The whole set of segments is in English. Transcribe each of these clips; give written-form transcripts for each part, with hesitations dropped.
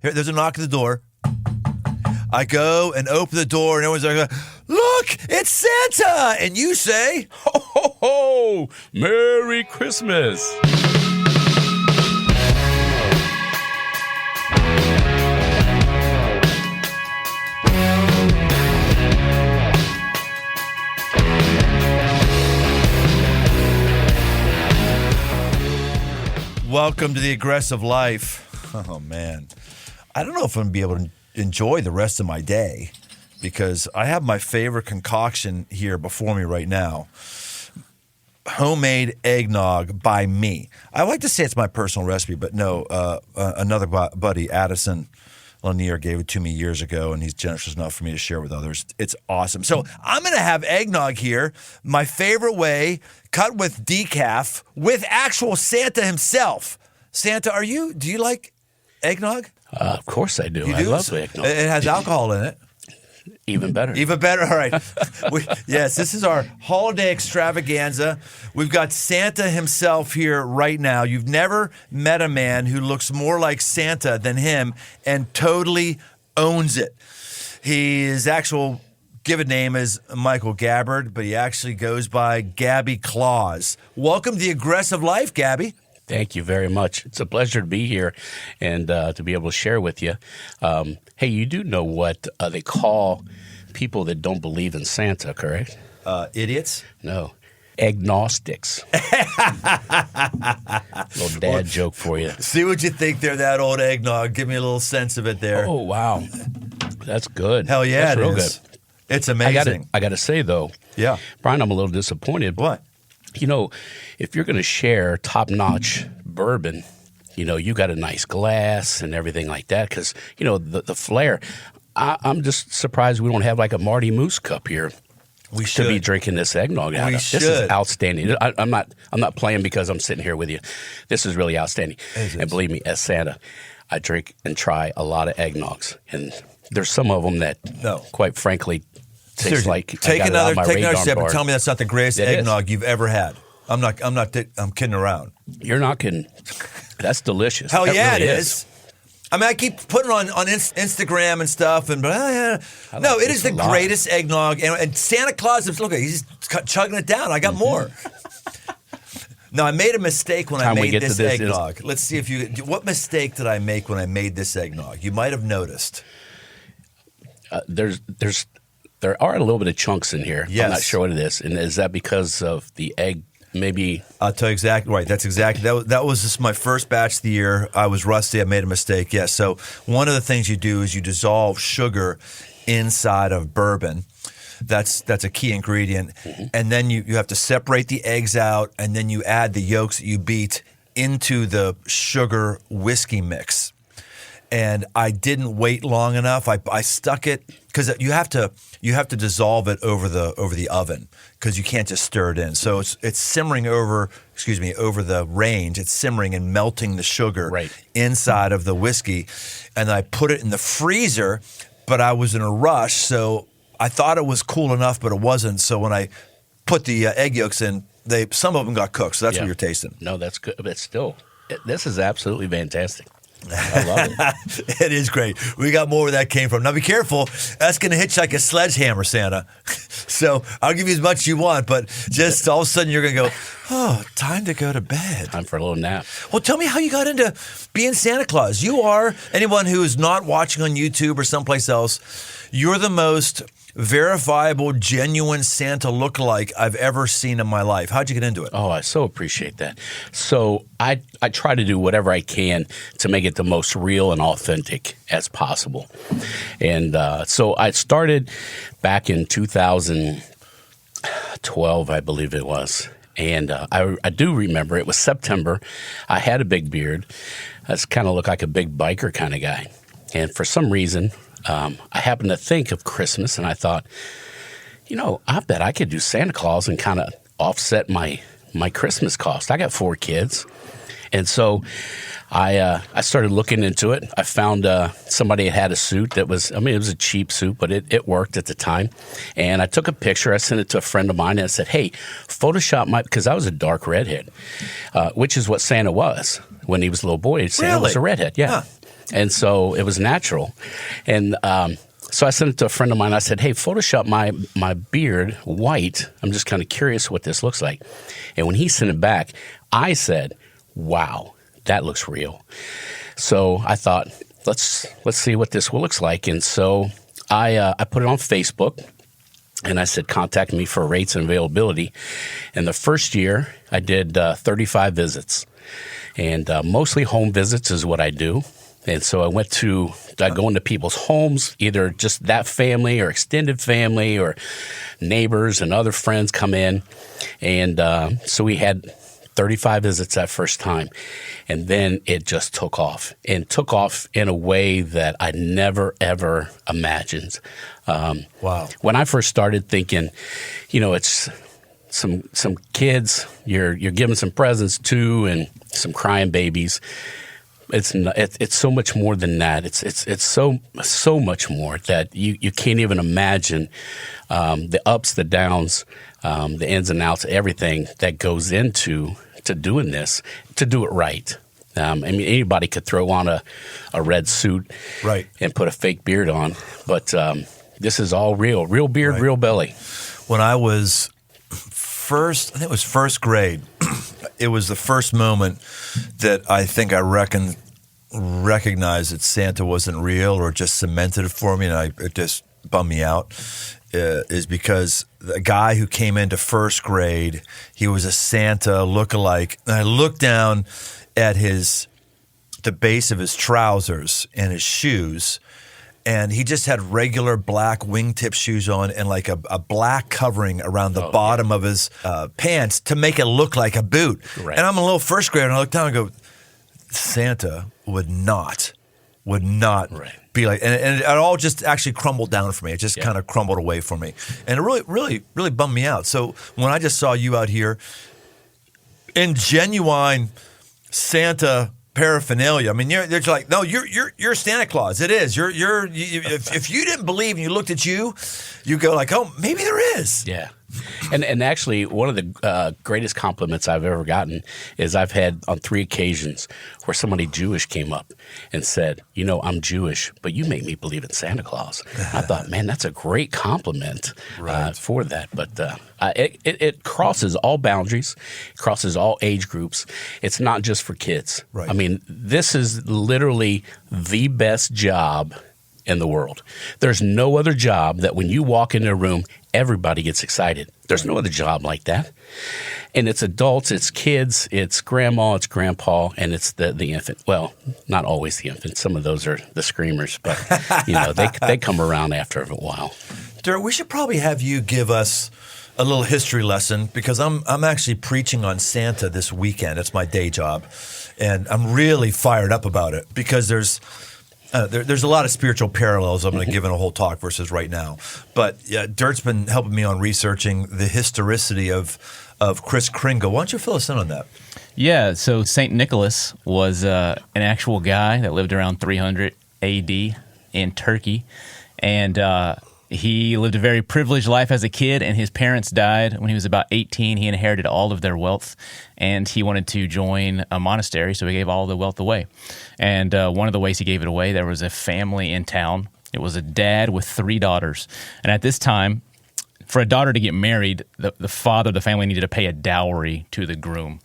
Here, there's a knock at the door. I go and open the door, and everyone's like, look, it's Santa! And you say, Ho, ho, ho! Merry Christmas! Welcome to the aggressive life. Oh, man. I don't know if I'm going to be able to enjoy the rest of my day because I have my favorite concoction here before me right now. Homemade eggnog by me. I like to say it's my personal recipe, but no, another buddy, Addison Lanier, gave it to me years ago, and he's generous enough for me to share with others. It's awesome. So I'm going to have eggnog here, my favorite way, cut with decaf, with actual Santa himself. Santa, do you like eggnog? Of course I do. You I do? love eggnog. It has alcohol in it. Even better. Even better. All right. Yes, this is our holiday extravaganza. We've got Santa himself here right now. You've never met a man who looks more like Santa than him and totally owns it. His actual given name is Michael Gabbard, but he actually goes by Gabby Claus. Welcome to the aggressive life, Gabby. Thank you very much. It's a pleasure to be here and to be able to share with you. Hey, you do know what they call people that don't believe in Santa, correct? Idiots? No. Agnostics. Little dad joke for you. See what you think there, that old eggnog. Give me a little sense of it there. Oh, wow. That's good. Hell yeah, That's it real is. Good. It's amazing. I got to say, though, yeah, Brian, I'm a little disappointed. What? You know, if you're going to share top-notch bourbon, you know, you got a nice glass and everything like that because, you know, the flair. I'm just surprised we don't have like a Marty Moose cup here. We should to be drinking this eggnog out of. This is outstanding. I'm not playing because I'm sitting here with you. This is really outstanding. And believe me, as Santa, I drink and try a lot of eggnogs, and there's some of them that, quite frankly, tastes like take another sip bar. and tell me that's not the greatest eggnog you've ever had. I'm kidding around. You're not kidding. That's delicious. Hell that yeah, really it is. I mean, I keep putting it on Instagram and stuff, and no, it is the greatest eggnog. And Santa Claus, look, he's chugging it down. I got more. No, I made a mistake when I made this eggnog. Let's see if what mistake did I make when I made this eggnog? You might have noticed. There are a little bit of chunks in here. Yes. I'm not sure what it is. And is that because of the egg? Maybe I'll tell you exactly right. That's exactly that was just my first batch of the year. I was rusty. I made a mistake. Yes. So one of the things you do is you dissolve sugar inside of bourbon. That's a key ingredient. Mm-hmm. And then you have to separate the eggs out, and then you add the yolks that you beat into the sugar whiskey mix. And I didn't wait long enough. I stuck it because you have to dissolve it over the oven because you can't just stir it in. So it's simmering over the range. It's simmering and melting the sugar inside of the whiskey. And I put it in the freezer, but I was in a rush, so I thought it was cool enough, but it wasn't. So when I put the egg yolks in, some of them got cooked. So that's what you're tasting. No, that's good. But still, this is absolutely fantastic. I love it. It is great. We got more where that came from. Now be careful. That's going to hit you like a sledgehammer, Santa. So I'll give you as much as you want, but just all of a sudden you're going to go, oh, time to go to bed. Time for a little nap. Well, tell me how you got into being Santa Claus. You are, anyone who is not watching on YouTube or someplace else, you're the most verifiable, genuine Santa lookalike I've ever seen in my life. How'd you get into it? Oh, I so appreciate that. So I try to do whatever I can to make it the most real and authentic as possible. And so I started back in 2012, I believe it was. And I do remember it was September. I had a big beard. I kind of looked like a big biker kind of guy. And for some reason, I happened to think of Christmas, and I thought, I bet I could do Santa Claus and kind of offset my Christmas cost. I got 4 kids. And so I started looking into it. I found somebody that had a suit that was, it was a cheap suit, but it worked at the time. And I took a picture. I sent it to a friend of mine and I said, hey, Photoshop because I was a dark redhead, which is what Santa was when he was a little boy. Santa was a redhead, yeah. Huh. And so it was natural. And so I sent it to a friend of mine. I said, hey, Photoshop my beard white. I'm just kind of curious what this looks like. And when he sent it back, I said, wow, that looks real. So I thought, let's see what this looks like. And so I put it on Facebook. And I said, contact me for rates and availability. And the first year, I did 35 visits. And mostly home visits is what I do. And so I go into people's homes, either just that family or extended family or neighbors and other friends come in. And so we had 35 visits that first time. And then it just took off, and took off in a way that I never, ever imagined. Wow. When I first started thinking, it's some kids you're giving some presents to and some crying babies. It's so much more than that. It's so much more that you can't even imagine the ups, the downs, the ins and outs, everything that goes into doing this, to do it right. I mean, anybody could throw on a red suit, right, and put a fake beard on, but this is all real beard, right, real belly. When I was I think it was first grade, it was the first moment that I think I recognized that Santa wasn't real, or just cemented it for me, and it just bummed me out, is because the guy who came into first grade, he was a Santa lookalike, and I looked down at the base of his trousers and his shoes, and he just had regular black wingtip shoes on and like a black covering around the bottom of his pants to make it look like a boot. Right. And I'm a little first grader, and I look down and go, Santa would not right, be like, and it all just actually crumbled down for me. It just kind of crumbled away for me. And it really, really, really bummed me out. So when I just saw you out here in genuine Santa paraphernalia, I mean, they're like, no, you're Santa Claus. It is. If you didn't believe and you looked at you go like, oh, maybe there is. Yeah. And actually, one of the greatest compliments I've ever gotten is I've had on 3 occasions where somebody Jewish came up and said, I'm Jewish, but you make me believe in Santa Claus. I thought, man, that's a great compliment for that. But it crosses all boundaries, crosses all age groups. It's not just for kids. Right. I mean, this is literally the best job in the world. There's no other job that when you walk into a room, everybody gets excited. There's no other job like that. And it's adults, it's kids, it's grandma, it's grandpa, and it's the infant. Well, not always the infant. Some of those are the screamers, but they come around after a while. Dirk, we should probably have you give us a little history lesson, because I'm actually preaching on Santa this weekend. It's my day job, and I'm really fired up about it because there's a lot of spiritual parallels I'm going to give in a whole talk versus right now. But Dirk's been helping me on researching the historicity of Kris Kringle. Why don't you fill us in on that? Yeah, so St. Nicholas was an actual guy that lived around 300 A.D. in Turkey, and he lived a very privileged life as a kid, and his parents died when he was about 18. He inherited all of their wealth, and he wanted to join a monastery, so he gave all the wealth away. And one of the ways he gave it away, there was a family in town. It was a dad with 3 daughters. And at this time, for a daughter to get married, the father of the family needed to pay a dowry to the groom.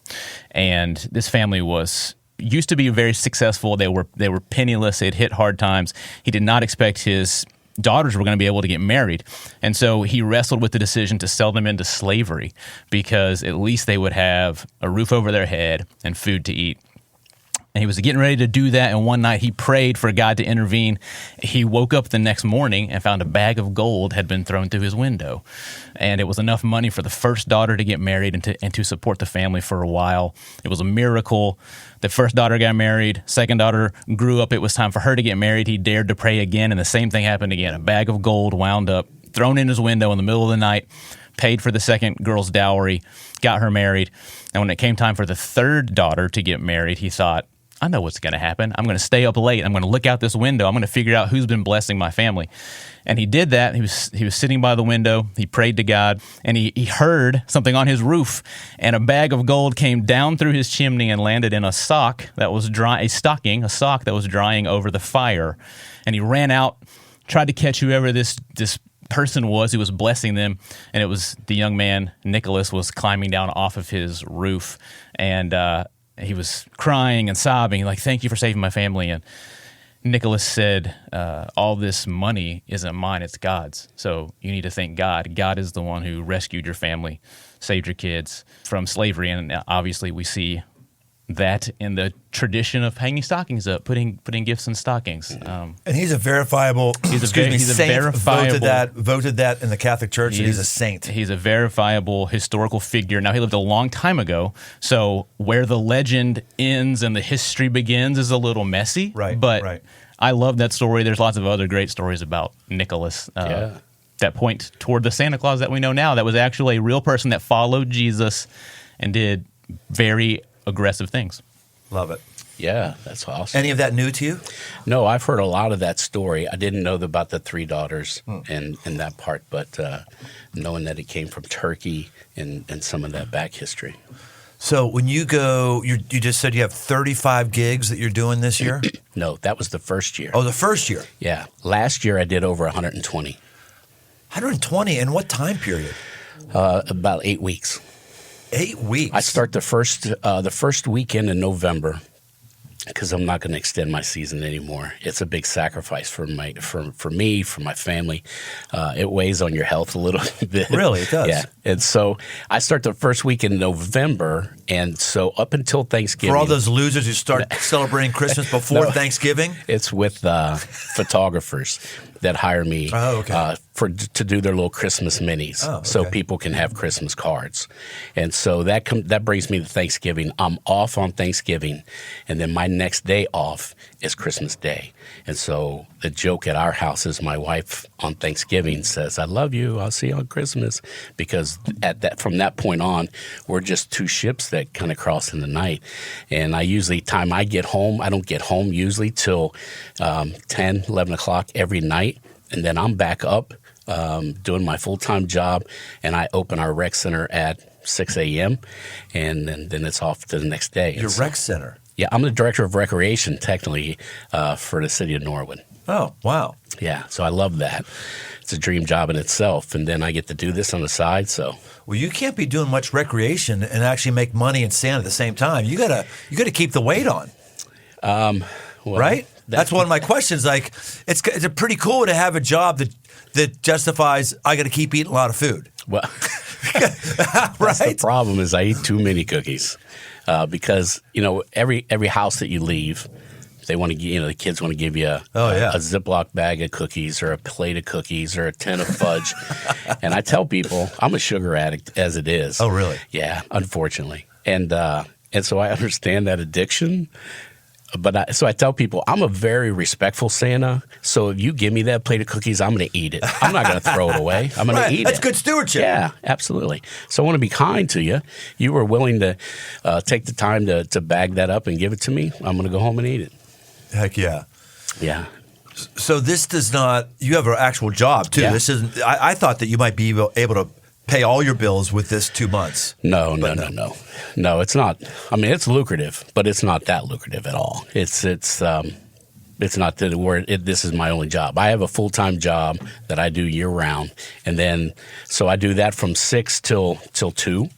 And this family used to be very successful. They were penniless. They'd hit hard times. He did not expect his daughters were going to be able to get married. And so he wrestled with the decision to sell them into slavery, because at least they would have a roof over their head and food to eat. And he was getting ready to do that, and one night he prayed for God to intervene. He woke up the next morning and found a bag of gold had been thrown through his window. And it was enough money for the first daughter to get married and to support the family for a while. It was a miracle. The first daughter got married. Second daughter grew up. It was time for her to get married. He dared to pray again, and the same thing happened again. A bag of gold wound up, thrown in his window in the middle of the night, paid for the second girl's dowry, got her married. And when it came time for the third daughter to get married, he thought, I know what's going to happen. I'm going to stay up late. I'm going to look out this window. I'm going to figure out who's been blessing my family. And he did that. He was sitting by the window. He prayed to God, and he heard something on his roof, and a bag of gold came down through his chimney and landed in a sock that was a sock that was drying over the fire. And he ran out, tried to catch whoever this person was who was blessing them, and it was the young man, Nicholas, was climbing down off of his roof, and he was crying and sobbing, like, thank you for saving my family. And Nicholas said, all this money isn't mine, it's God's. So you need to thank God. God is the one who rescued your family, saved your kids from slavery. And obviously we see that in the tradition of hanging stockings up, putting gifts in stockings. And he's a verifiable, saint, voted that in the Catholic Church, and he's a saint. He's a verifiable historical figure. Now, he lived a long time ago, so where the legend ends and the history begins is a little messy. Right, but right. I love that story. There's lots of other great stories about Nicholas that point toward the Santa Claus that we know now, that was actually a real person that followed Jesus and did very aggressive things. Love it. Yeah, that's awesome. Any of that new to you? No, I've heard a lot of that story. I didn't know about the 3 daughters and that part, but knowing that it came from Turkey and some of that back history. So when you go, you just said you have 35 gigs that you're doing this year? No, that was the first year. Oh, the first year? Yeah. Last year I did over 120. 120 in what time period? About 8 weeks. 8 weeks? I start the first weekend in November, because I'm not going to extend my season anymore. It's a big sacrifice for me, for my family. It weighs on your health a little bit. Really, it does. Yeah. And so I start the first week in November, and so up until Thanksgiving. For all those losers who start celebrating Christmas before Thanksgiving? It's with photographers that hire me to do their little Christmas minis, so people can have Christmas cards. And so that brings me to Thanksgiving. I'm off on Thanksgiving, and then my next day off is Christmas Day. And so the joke at our house is my wife on Thanksgiving says, "I love you. I'll see you on Christmas," because from that point on, we're just two ships that kind of cross in the night. And time I get home, I don't get home usually till 10, 11 o'clock every night. And then I'm back up doing my full-time job, and I open our rec center at 6 a.m., and then it's off to the next day. Your rec center? Yeah, I'm the director of recreation, technically, for the city of Norwood. Oh, wow. Yeah, so I love that. It's a dream job in itself, and then I get to do this on the side, so. Well, you can't be doing much recreation and actually make money in Santa at the same time. You gotta keep the weight on. Right? That's one of my questions. Like, it's pretty cool to have a job that justifies I got to keep eating a lot of food. Well, right? That's the problem is I eat too many cookies because every house that you leave, they want to the kids want to give you a Ziploc bag of cookies or a plate of cookies or a tin of fudge, and I tell people I'm a sugar addict as it is. Oh, really? Yeah, unfortunately, and so I understand that addiction. But so I tell people I'm a very respectful Santa. So if you give me that plate of cookies, I'm going to eat it. I'm not going to throw it away. I'm going to eat it. That's good stewardship. Yeah, absolutely. So I want to be kind to you. You were willing to take the time to bag that up and give it to me. I'm going to go home and eat it. Heck yeah. Yeah. So this does not. You have an actual job too. Yeah. This isn't. I thought that you might be able to pay all your bills with this 2 months. No, it's not. I mean, it's lucrative, but it's not that lucrative at all. It's not this is my only job. I have a full-time job that I do year-round, and then so I do that from 6 till 2,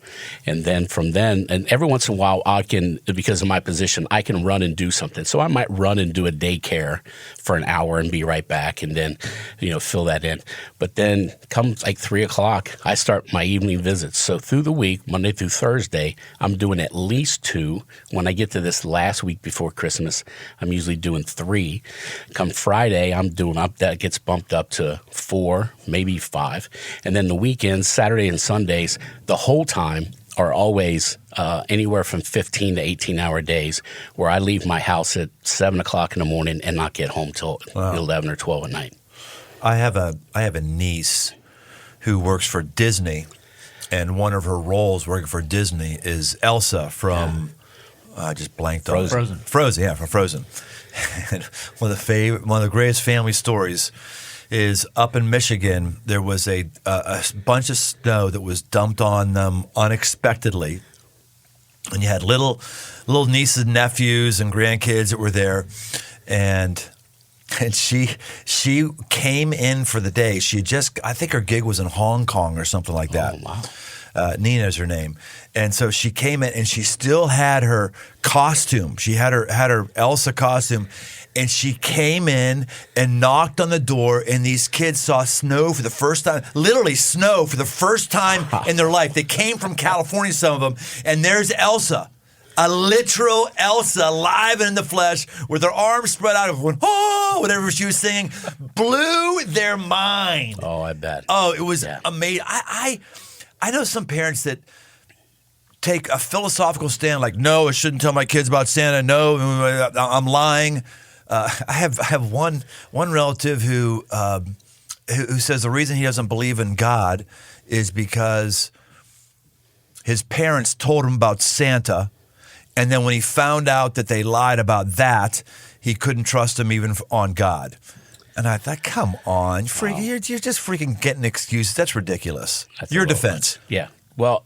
and then from then, and every once in a while I can, because of my position, I can run and do something. So I might run and do a daycare for an hour and be right back, and then fill that in. But then comes like 3 o'clock, I start my evening visits. So through the week, Monday through Thursday, I'm doing at least 2. When I get to this last week before Christmas, I'm usually doing 3. Come Friday, that gets bumped up to 4, maybe 5. And then the weekends, Saturday and Sundays, the whole time are always anywhere from 15 to 18-hour days where I leave my house at 7 o'clock in the morning and not get home till 11 or 12 at night. I have a niece who works for Disney, and one of her roles working for Disney is Elsa from I just blanked on Frozen. it. Frozen, yeah, from Frozen. And one of the greatest family stories is up in Michigan. There was a bunch of snow that was dumped on them unexpectedly, and you had little nieces and nephews and grandkids that were there, and she came in for the day. She had I think her gig was in Hong Kong or something like that. Oh, wow. Nina's her name. And so she came in and she still had her costume. She had her Elsa costume, and she came in and knocked on the door, and these kids saw snow for the first time, literally snow for the first time in their life. They came from California, some of them, and there's Elsa. A literal Elsa, live and in the flesh, with her arms spread out, going, oh, whatever she was singing, blew their mind. Oh, I bet. Oh, it was amazing. I know some parents that take a philosophical stand, like, no, I shouldn't tell my kids about Santa. No, I'm lying. I have one relative who says the reason he doesn't believe in God is because his parents told him about Santa, and then when he found out that they lied about that, he couldn't trust him even on God. And I thought, come on, you're just freaking getting excuses. That's ridiculous. Your defense. Yeah. Well,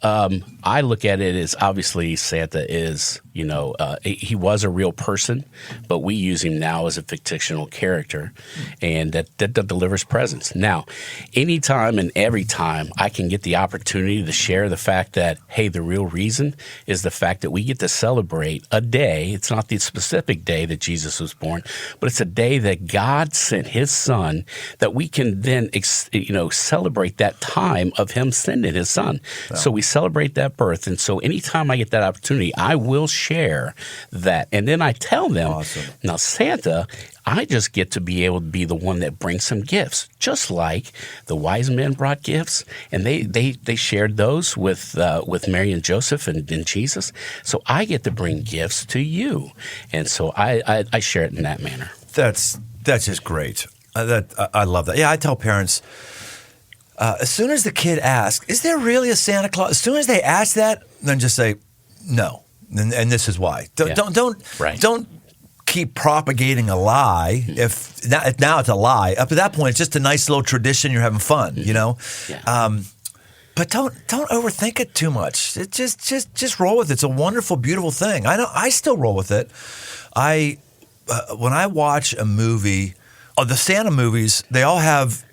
I look at it as obviously Santa is, he was a real person, but we use him now as a fictional character, and that delivers presents. Now, anytime and every time I can get the opportunity to share the fact that, hey, the real reason is the fact that we get to celebrate a day. It's not the specific day that Jesus was born, but it's a day that God sent his son, that we can then, celebrate that time of him sending his son. So we celebrate that birth. And so anytime I get that opportunity, I will share that. And then I tell them, Now Santa, I just get to be able to be the one that brings some gifts, just like the wise men brought gifts, and they shared those with Mary and Joseph and Jesus. So I get to bring gifts to you. And so I share it in that manner. That's just great. I love that. Yeah, I tell parents, as soon as the kid asks, is there really a Santa Claus? As soon as they ask that, then just say, no. And this is why. Don't keep propagating a lie. If now it's a lie. Up to that point, it's just a nice little tradition. You're having fun, Yeah. But don't overthink it too much. It just roll with it. It's a wonderful, beautiful thing. I know. I still roll with it. When I watch a movie, the Santa movies, they all have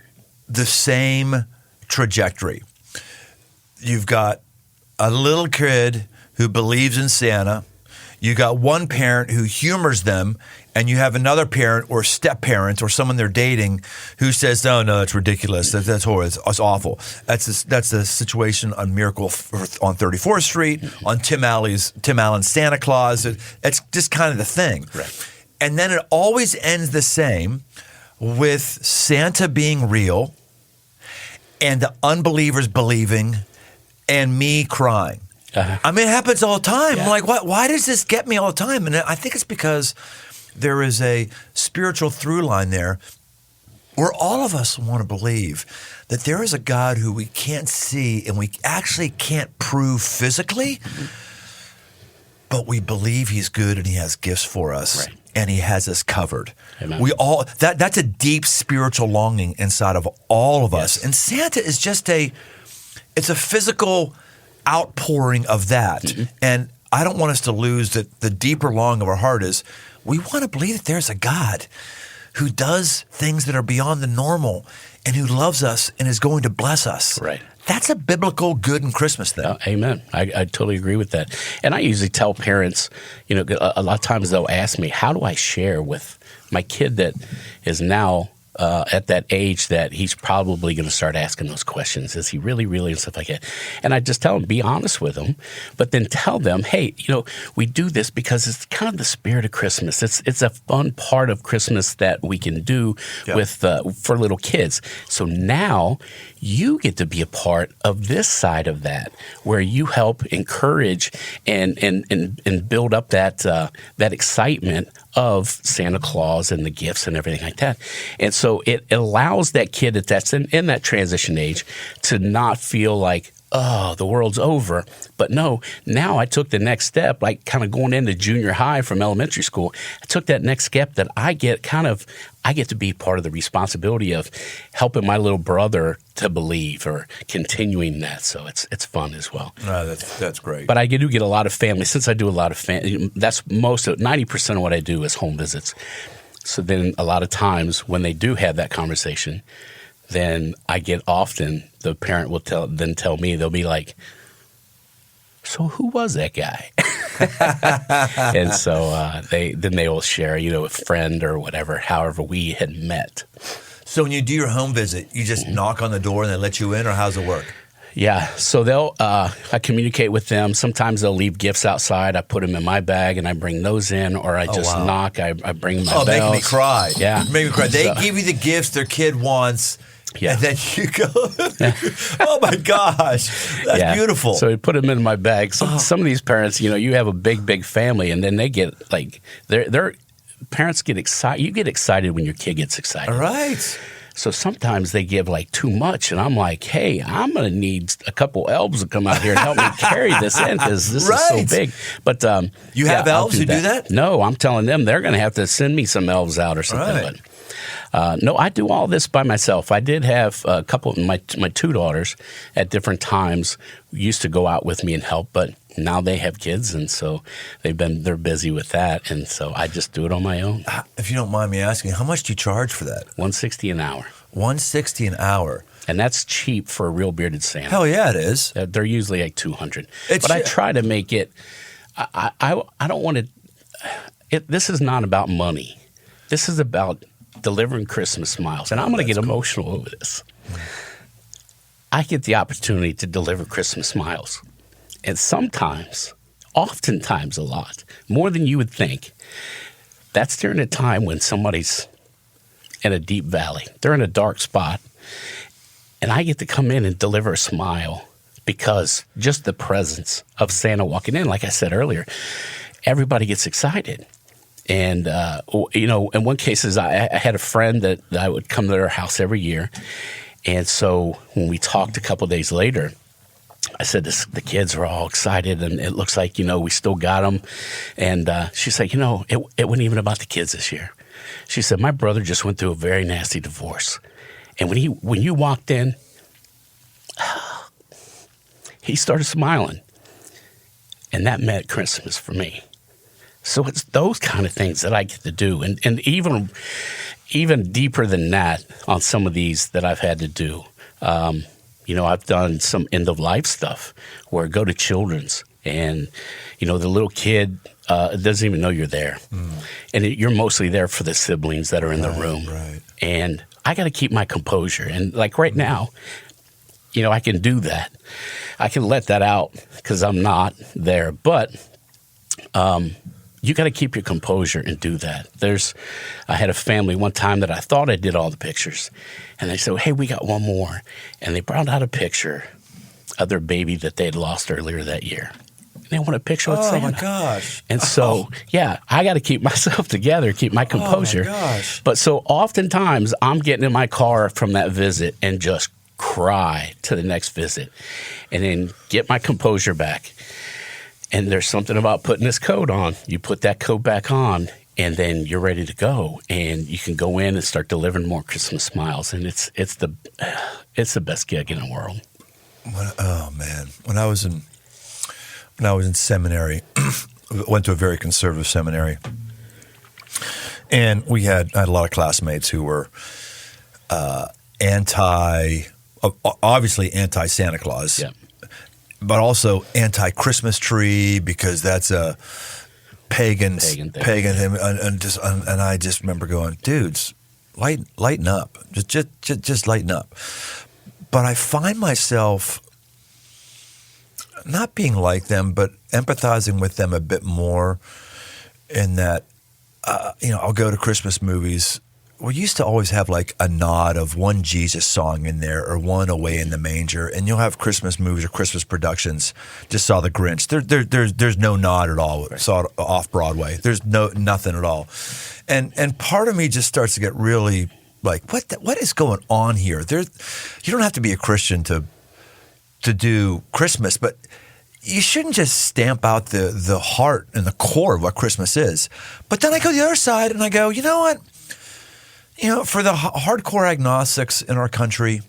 the same trajectory. You've got a little kid who believes in Santa. You got one parent who humors them, and you have another parent or step-parent or someone they're dating who says, "Oh no, it's ridiculous. That's horrible. It's awful." That's the situation on Miracle on 34th Street, on Tim Allen's Santa Claus. It's just kind of the thing. Right. And then it always ends the same, with Santa being real and the unbelievers believing and me crying. I mean, it happens all the time. I'm like, why does this get me all the time? And I think it's because there is a spiritual through line there where all of us want to believe that there is a God who we can't see and we actually can't prove physically, but we believe he's good and he has gifts for us. Right. And he has us covered. Amen. We all that's a deep spiritual longing inside of all of us. And Santa is just it's a physical outpouring of that. Mm-hmm. And I don't want us to lose that the deeper longing of our heart is we want to believe that there's a God who does things that are beyond the normal and who loves us and is going to bless us. Right. That's a biblical good and Christmas thing. Amen. I totally agree with that. And I usually tell parents, a lot of times they'll ask me, how do I share with my kid that is now at that age that he's probably going to start asking those questions? Is he really, and stuff like that? And I just tell them, be honest with them, but then tell them, hey, we do this because it's kind of the spirit of Christmas. It's a fun part of Christmas that we can do with for little kids. So now you get to be a part of this side of that, where you help encourage and build up that excitement of Santa Claus and the gifts and everything like that. And so it allows that kid that's in that transition age to not feel like, oh, the world's over. But no, now I took the next step, like kind of going into junior high from elementary school. I took that next step that I get to be part of the responsibility of helping my little brother to believe or continuing that. So it's fun as well. That's great. But I do get a lot of family. Since I do a lot of family, that's 90% of what I do is home visits. So then a lot of times when they do have that conversation, then I get often the parent will tell me, they'll be like, so who was that guy? And so they will share, a friend or whatever, however we had met. So when you do your home visit, you just knock on the door and they let you in, or how's it work? Yeah, so I communicate with them. Sometimes they'll leave gifts outside. I put them in my bag and I bring those in, or I just knock. I bring my bells. Make me cry. Yeah. Make me cry. They give you the gifts their kid wants. Yeah. And then you go, oh my gosh, that's beautiful. So I put them in my bag. Some of these parents, you have a big family, and then they get like, their parents get excited. You get excited when your kid gets excited. All right. So sometimes they give like too much, and I'm like, hey, I'm going to need a couple elves to come out here and help me carry this in because this is so big. But you have elves who do that? No, I'm telling them they're going to have to send me some elves out or something. Right. But no, I do all this by myself. I did have a couple of my two daughters at different times used to go out with me and help, but now they have kids, and so they're busy with that, and so I just do it on my own. If you don't mind me asking, how much do you charge for that? $160 an hour. $160 an hour. And that's cheap for a real bearded Santa. Hell yeah, it is. They're usually like $200. But I try to make it. I don't want to. This is not about money. This is about delivering Christmas smiles, and I'm going to get emotional over this. I get the opportunity to deliver Christmas smiles, and oftentimes a lot, more than you would think. That's during a time when somebody's in a deep valley. They're in a dark spot, and I get to come in and deliver a smile because just the presence of Santa walking in, like I said earlier, everybody gets excited. And, in one case, I had a friend that I would come to their house every year. And so when we talked a couple days later, I said, the kids are all excited, and it looks like, we still got them. And she's like, it wasn't even about the kids this year. She said, my brother just went through a very nasty divorce. And when you walked in, he started smiling. And that meant Christmas for me. So it's those kind of things that I get to do. And even deeper than that on some of these that I've had to do. I've done some end-of-life stuff where I go to children's and, the little kid doesn't even know you're there. And you're mostly there for the siblings that are in the room. Right. And I got to keep my composure. And like right now, I can do that. I can let that out because I'm not there. But you got to keep your composure and do that. I had a family one time that I thought I did all the pictures. And they said, hey, we got one more. And they brought out a picture of their baby that they had lost earlier that year. And they want a picture with Santa. Oh, my gosh. And so, I got to keep myself together, keep my composure. Oh, my gosh. But so oftentimes I'm getting in my car from that visit and just cry to the next visit and then get my composure back. And there's something about putting this coat on. You put that coat back on, and then you're ready to go. And you can go in and start delivering more Christmas smiles. And it's the best gig in the world. Oh man, when I was in seminary, went to a very conservative seminary, and I had a lot of classmates who were obviously anti Santa Claus. Yeah. But also anti-Christmas tree because that's a pagan thing. And I just remember going, dudes, lighten up, just lighten up. But I find myself not being like them, but empathizing with them a bit more. In that, I'll go to Christmas movies. We used to always have like a nod of one Jesus song in there or one Away in the Manger, and you'll have Christmas movies or Christmas productions. Just saw The Grinch. There's no nod at all. Right. Saw it off Broadway. There's nothing at all, and part of me just starts to get really like, what is going on here? You don't have to be a Christian to to do Christmas, but you shouldn't just stamp out the heart and the core of what Christmas is. But then I go to the other side and I go, you know what? For the hardcore agnostics in our country,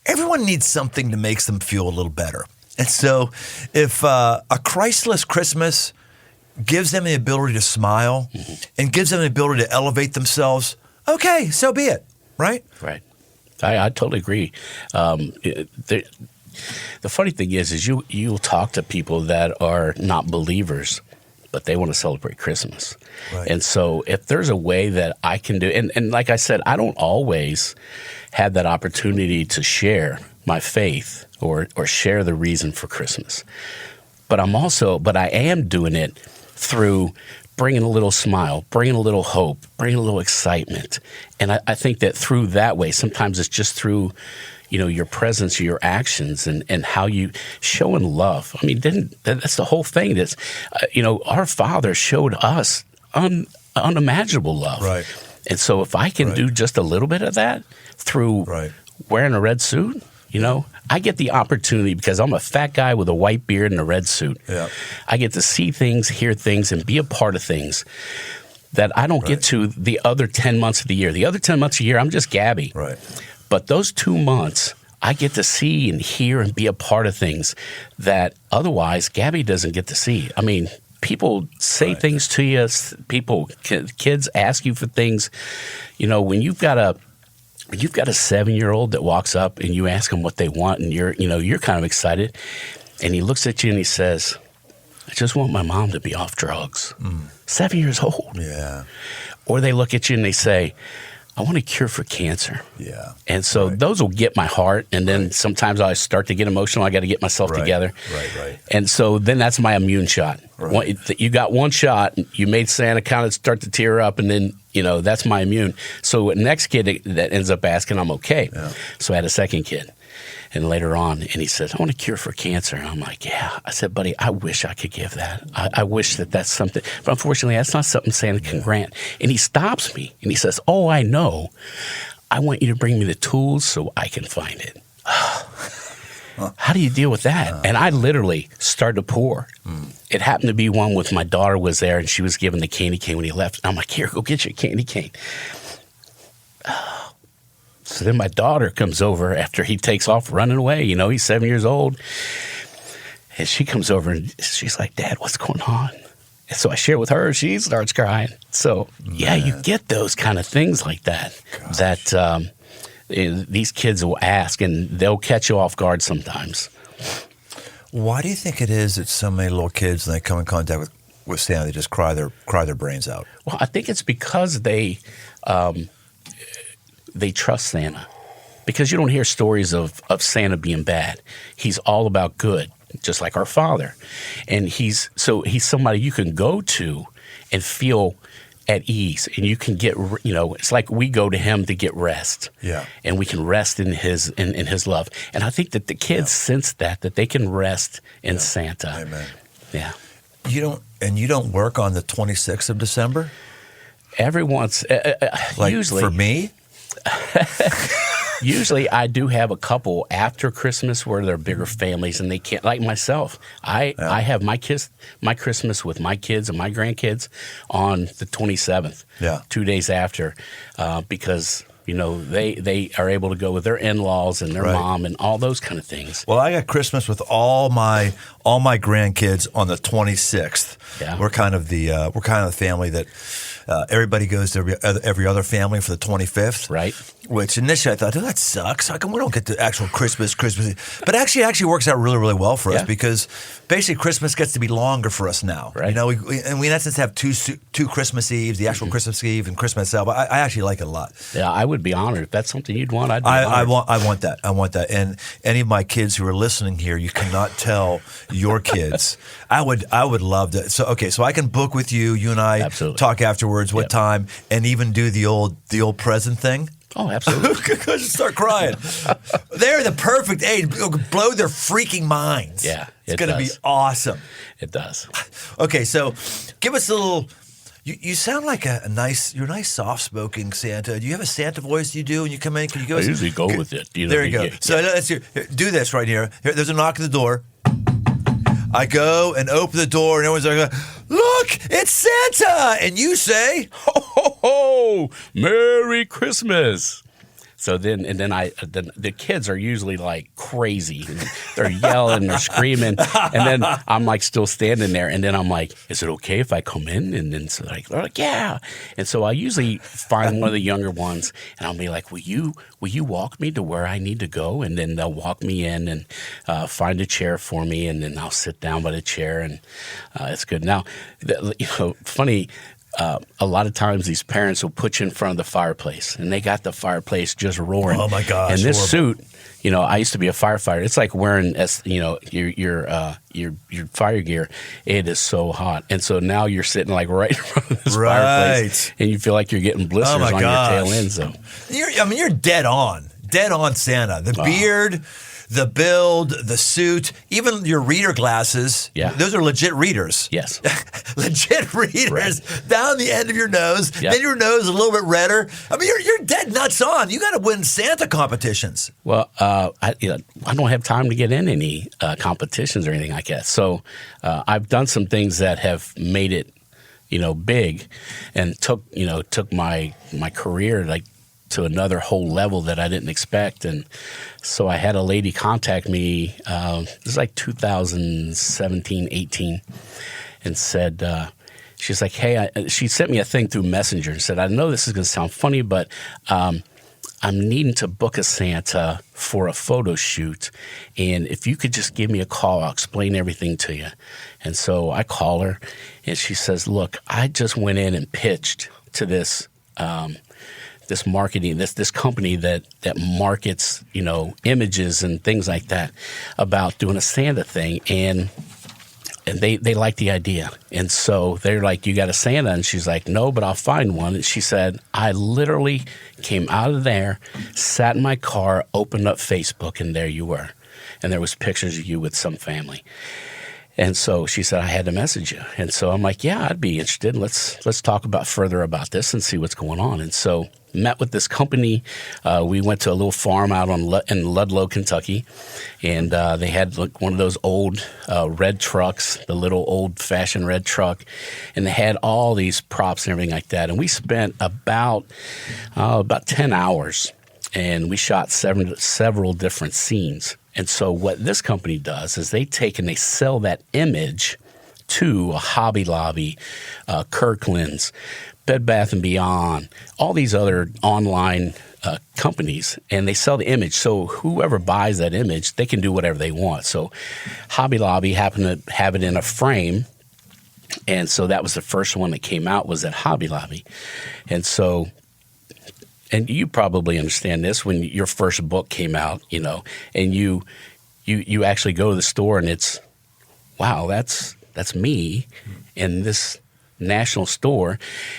everyone needs something that makes them feel a little better. And so if a Christless Christmas gives them the ability to smile and gives them the ability to elevate themselves, okay, so be it, right? Right. I totally agree. The funny thing is you'll talk to people that are not believers, but they want to celebrate Christmas. Right. And so if there's a way that I can do, and like I said, I don't always have that opportunity to share my faith or share the reason for Christmas. But I am doing it through bringing a little smile, bringing a little hope, bringing a little excitement. And I think that through that way, sometimes it's just through, your presence, your actions, and how you showing love. I mean, that's the whole thing. That's, our Father showed us unimaginable love. Right. And so if I can do just a little bit of that through wearing a red suit, I get the opportunity because I'm a fat guy with a white beard and a red suit. Yeah. I get to see things, hear things, and be a part of things that I don't get to the other 10 months of the year. The other 10 months of the year, I'm just Gabby. Right. But those 2 months, I get to see and hear and be a part of things that otherwise Gabby doesn't get to see. I mean, people say things to you. Kids ask you for things. When you've got a 7-year-old that walks up and you ask him what they want and you're kind of excited, and he looks at you and he says, I just want my mom to be off drugs. 7 years old. Yeah. Or they look at you and they say, I want a cure for cancer. Yeah. And so those will get my heart. And then sometimes I start to get emotional. I got to get myself together. Right. And so then that's my immune shot. Right. You got one shot. You made Santa kind of start to tear up. And then, that's my immune. So next kid that ends up asking, I'm okay. Yeah. So I had a second kid. And later on, and he said, I want a cure for cancer. And I'm like, yeah. I said, buddy, I wish I could give that. I wish that's something. But unfortunately, that's not something Santa can grant. And he stops me and he says, oh, I know. I want you to bring me the tools so I can find it. How do you deal with that? And I literally started to pour. It happened to be one with my daughter was there, and she was given the candy cane when he left. And I'm like, here, go get your candy cane. So then my daughter comes over after he takes off running away. He's 7 years old. And she comes over and she's like, Dad, what's going on? And so I share with her. She starts crying. So, yeah, you get those kind of things like that. Gosh. That these kids will ask, and they'll catch you off guard sometimes. Why do you think it is that so many little kids, when they come in contact with Santa, they just cry their brains out? Well, I think it's because they trust Santa, because you don't hear stories of Santa being bad. He's all about good, just like our Father. And he's somebody you can go to and feel at ease, and you can get, it's like we go to him to get rest. Yeah. And we can rest in his love. And I think that the kids sense that they can rest in Santa. Amen. Yeah. You don't work on the 26th of December? Everyone's usually for me. Usually I do have a couple after Christmas where they're bigger families and they can't, like myself. I have my Christmas with my kids and my grandkids on the 27th, 2 days after, because they are able to go with their in-laws and their mom and all those kind of things. Well, I got Christmas with all my grandkids on the 26th. Yeah. We're kind of the family that everybody goes to every other family for the 25th. Right. Which initially I thought, that sucks. How come we don't get the actual Christmas? But actually works out really, really well for us because basically Christmas gets to be longer for us now. Right. We in essence have two Christmas Eves, the actual Christmas Eve and Christmas itself. I actually like it a lot. Yeah, I would be honored. If that's something you'd want, I'd be honored. I want that. And any of my kids who are listening here, you cannot tell your kids. I would love to. So I can book with you. You and I talk afterwards. What time? And even do the old present thing. Oh, absolutely. Just start crying. They're the perfect age. Blow their freaking minds. Yeah, it's going to be awesome. It does. Okay, so give us a little. You sound like you're a nice soft-spoken Santa. Do you have a Santa voice you do when you come in? Can you go? I usually go with it. There you go. So let's do this right here. There's a knock at the door. I go and open the door, and everyone's like, "Look, it's Santa!" And you say, "Ho ho ho! Merry Christmas!" So then the kids are usually like crazy. They're yelling, they're screaming, and then I'm like still standing there, and then I'm like, "Is it okay if I come in?" And then so they're like, "Yeah." And so I usually find one of the younger ones, and I'll be like, "Will you walk me to where I need to go?" And then they'll walk me in and find a chair for me, and then I'll sit down by the chair, and it's good. Now, funny. A lot of times these parents will put you in front of the fireplace, and they got the fireplace just roaring. Oh my gosh! And this suit, I used to be a firefighter. It's like wearing, your fire gear. It is so hot, and so now you're sitting like right in front of this fireplace, and you feel like you're getting blisters on your tail end. So you're dead on Santa. The beard. The build, the suit, even your reader glasses. Yeah. Those are legit readers. Yes. Legit readers right. Down the end of your nose. Yep. Then your nose is a little bit redder. I mean, you're dead nuts on. You got to win Santa competitions. Well, I don't have time to get in any competitions or anything like that. So I've done some things that have made it, big, and took my career like to another whole level that I didn't expect. And so I had a lady contact me, it was like 2017, 18, and said, she's like, "Hey," she sent me a thing through Messenger and said, "I know this is going to sound funny, but I'm needing to book a Santa for a photo shoot. And if you could just give me a call, I'll explain everything to you." And so I call her, and she says, "Look, I just went in and pitched to this marketing, this company that markets, images and things like that about doing a Santa thing. And they like the idea. And so they're like, "You got a Santa?" And she's like, "No, but I'll find one." And she said, "I literally came out of there, sat in my car, opened up Facebook, and there you were. And there was pictures of you with some family." And so she said, "I had to message you." And so I'm like, "Yeah, I'd be interested. Let's talk further about this and see what's going on." And so met with this company. We went to a little farm out in Ludlow, Kentucky, and they had one of those old red trucks, the little old-fashioned red truck, and they had all these props and everything like that. And we spent about 10 hours, and we shot several different scenes. And so what this company does is they take and they sell that image to a Hobby Lobby, Kirkland's, Bed Bath & Beyond, all these other online companies, and they sell the image. So whoever buys that image, they can do whatever they want. So Hobby Lobby happened to have it in a frame, and so that was the first one that came out was at Hobby Lobby. And so, and you probably understand this when your first book came out, and you actually go to the store and it's, wow, that's me in this national store.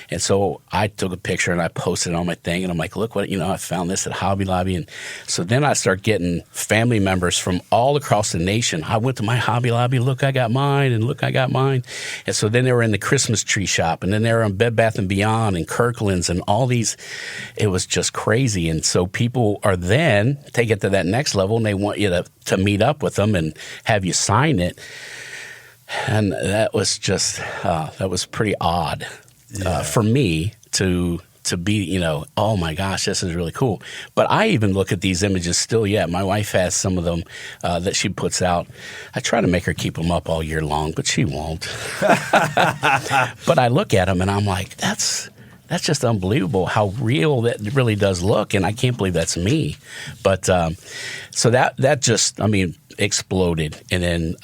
And so I took a picture and I posted it on my thing, and I'm like, "Look what, I found this at Hobby Lobby." And so then I start getting family members from all across the nation. "I went to my Hobby Lobby, look, I got mine, and look, I got mine." And so then they were in the Christmas tree shop, and then they were in Bed Bath & Beyond and Kirkland's and all these. It was just crazy. And so people are then take it to that next level, and they want you to meet up with them and have you sign it. And that was just that was pretty odd for me to be, oh my gosh, this is really cool. But I even look at these images still yet. My wife has some of them that she puts out. I try to make her keep them up all year long, but she won't. But I look at them and I'm like, that's just unbelievable how real that really does look, and I can't believe that's me. But so that just, exploded. And then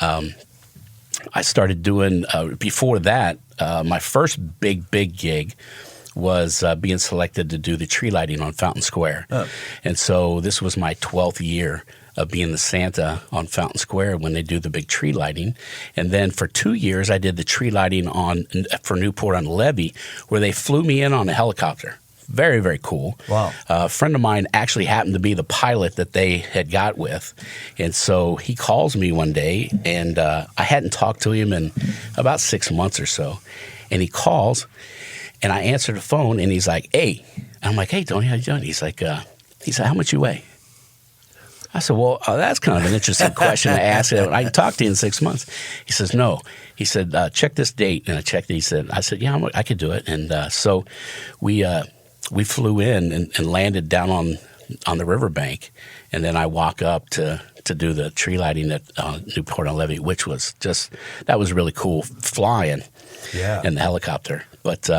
I started doing, before that, my first big gig was being selected to do the tree lighting on Fountain Square. Oh. And so this was my 12th year of being the Santa on Fountain Square when they do the big tree lighting. And then for 2 years, I did the tree lighting for Newport on the Levee, where they flew me in on a helicopter. Very, very cool. Wow. A friend of mine actually happened to be the pilot that they had got with. And so he calls me one day, and I hadn't talked to him in about 6 months or so. And he calls, And I answered the phone, and he's like, "Hey." I'm like, "Hey, Tony, how you doing?" He's like, "How much you weigh?" I said, "Well, that's kind of an interesting question to ask. I can talk to you in 6 months." He says, "No." He said, "Check this date." And I checked it. I said, "Yeah, I could do it." And so we flew in and landed down on the riverbank. And then I walk up to do the tree lighting at Newport on Levee, which was that was really cool flying in the helicopter. But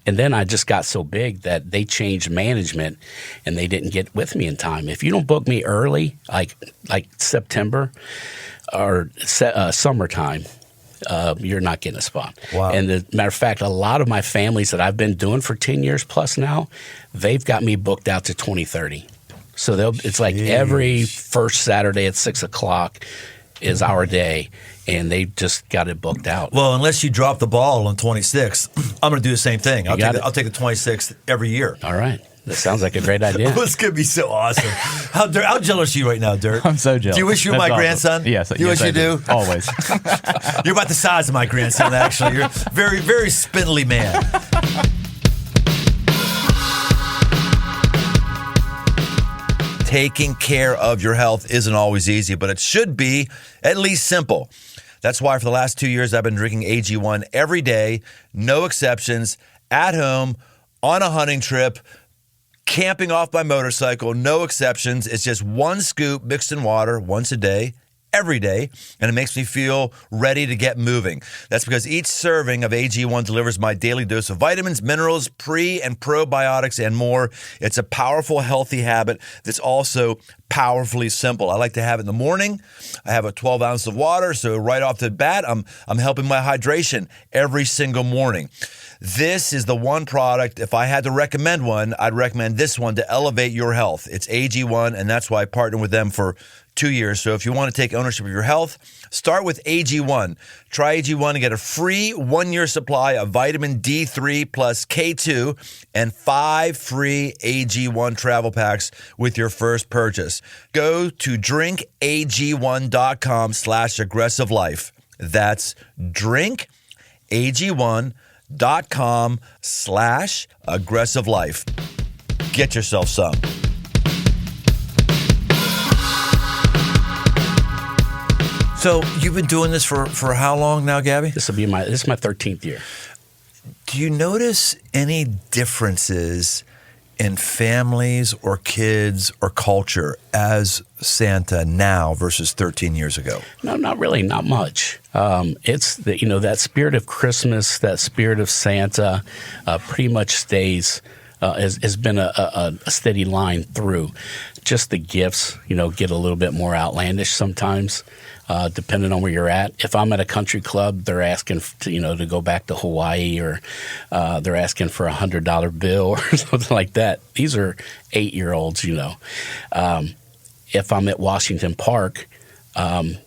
and then I just got so big that they changed management, and they didn't get with me in time. If you don't book me early, like September or summertime, you're not getting a spot. Wow. And as a matter of fact, a lot of my families that I've been doing for 10 years plus now, they've got me booked out to 2030. So it's like every first Saturday at 6 o'clock is our day, and they just got it booked out. Well, unless you drop the ball on 26th, I'm going to do the same thing. I'll take the 26th every year. All right. That sounds like a great idea. This could be so awesome. How jealous are you right now, Dirk? I'm so jealous. Do you wish you were my grandson? Yes. Do you wish you do? Always. You're about the size of my grandson, actually. You're a very, very spindly man. Taking care of your health isn't always easy, but it should be at least simple. That's why for the last 2 years, I've been drinking AG1 every day, no exceptions, at home, on a hunting trip, camping off my motorcycle, no exceptions. It's just one scoop mixed in water once a day, every day, and it makes me feel ready to get moving. That's because each serving of AG1 delivers my daily dose of vitamins, minerals, pre- and probiotics, and more. It's a powerful, healthy habit that's also powerfully simple. I like to have it in the morning. I have a 12 ounce of water, so right off the bat, I'm helping my hydration every single morning. This is the one product, if I had to recommend one, I'd recommend this one to elevate your health. It's AG1, and that's why I partnered with them for 2 years. So if you want to take ownership of your health, start with AG1. Try AG1 and get a free 1-year supply of vitamin D3 plus K2 and 5 free AG1 travel packs with your first purchase. Go to drinkag1.com/aggressivelife. That's drinkag1.com/aggressivelife. Get yourself some. So you've been doing this for how long now, Gabby? This is my 13th year. Do you notice any differences in families or kids or culture as Santa now versus 13 years ago? No, not really, not much. It's that spirit of Christmas, that spirit of Santa, pretty much stays. Has been a steady line through. Just the gifts, get a little bit more outlandish sometimes, depending on where you're at. If I'm at a country club, they're asking to go back to Hawaii, or they're asking for $100 bill or something like that. These are 8-year-olds, If I'm at Washington Park,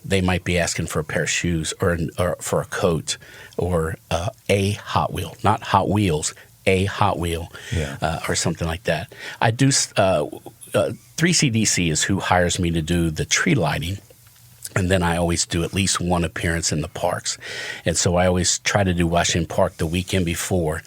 they might be asking for a pair of shoes or for a coat or a Hot Wheel, not Hot Wheels. A Hot Wheel, or something like that. I do. 3CDC is who hires me to do the tree lighting, and then I always do at least one appearance in the parks. And so I always try to do Washington Park the weekend before,